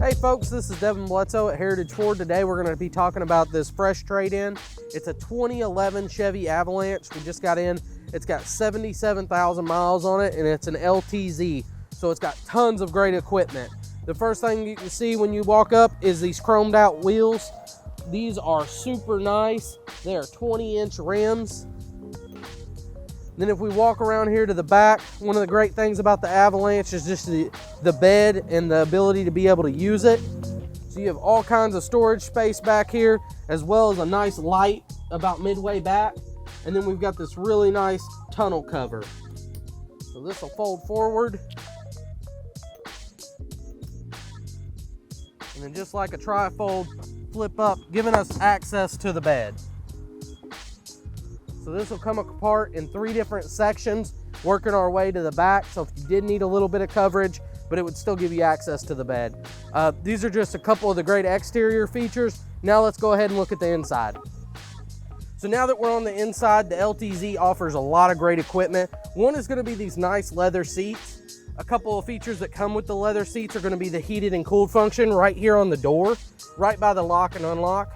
Hey folks, this is Devin Bledsoe at Heritage Ford. Today we're going to be talking about this fresh trade-in. It's a 2011 Chevy Avalanche. We just got in. It's got 77,000 miles on it and it's an LTZ. So it's got tons of great equipment. The first thing you can see when you walk up is these chromed out wheels. These are super nice. They are 20-inch rims. Then if we walk around here to the back, one of the great things about the Avalanche is just the bed and the ability to be able to use it. So you have all kinds of storage space back here, as well as a nice light about midway back. And then we've got this really nice tunnel cover. So this will fold forward. And then just like a trifold, flip up, giving us access to the bed. So this will come apart in 3 different sections, working our way to the back. So if you did need a little bit of coverage, but it would still give you access to the bed. These are just a couple of the great exterior features. Now let's go ahead and look at the inside. So now that we're on the inside, the LTZ offers a lot of great equipment. One is gonna be these nice leather seats. A couple of features that come with the leather seats are gonna be the heated and cooled function right here on the door, right by the lock and unlock.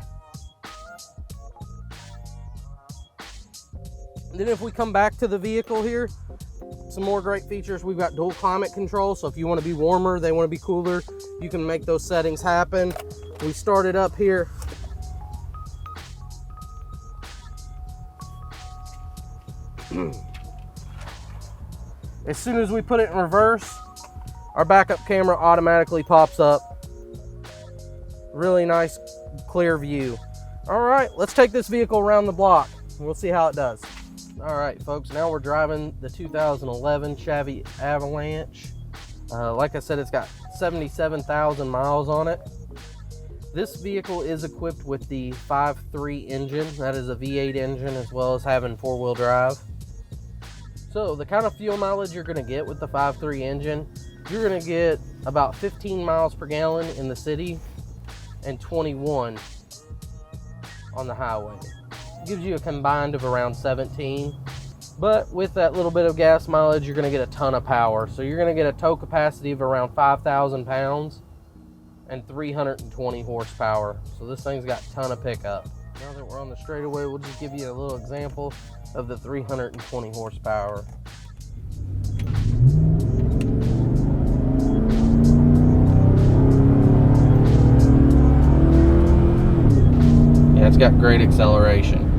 And then if we come back to the vehicle here, some more great features. We've got dual climate control, so if you want to be warmer, they want to be cooler, you can make those settings happen. We started up here. As soon as we put it in reverse, our backup camera automatically pops up. Really nice, clear view. All right, let's take this vehicle around the block and we'll see how it does. All right, folks, now we're driving the 2011 Chevy Avalanche. Like I said, it's got 77,000 miles on it. This vehicle is equipped with the 5.3 engine. That is a V8 engine, as well as having 4-wheel drive. So the kind of fuel mileage you're gonna get with the 5.3 engine, you're gonna get about 15 miles per gallon in the city and 21 on the highway. Gives you a combined of around 17, but with that little bit of gas mileage, you're going to get a ton of power. So you're going to get a tow capacity of around 5,000 pounds and 320 horsepower. So this thing's got a ton of pickup. Now that we're on the straightaway, we'll just give you a little example of the 320 horsepower. Yeah, it's got great acceleration.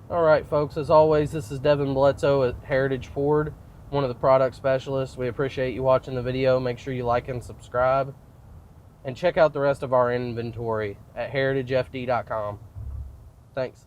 All right, folks, as always, this is Devin Bledsoe at Heritage Ford, one of the product specialists. We appreciate you watching the video. Make sure you like and subscribe. And check out the rest of our inventory at heritagefd.com. Thanks.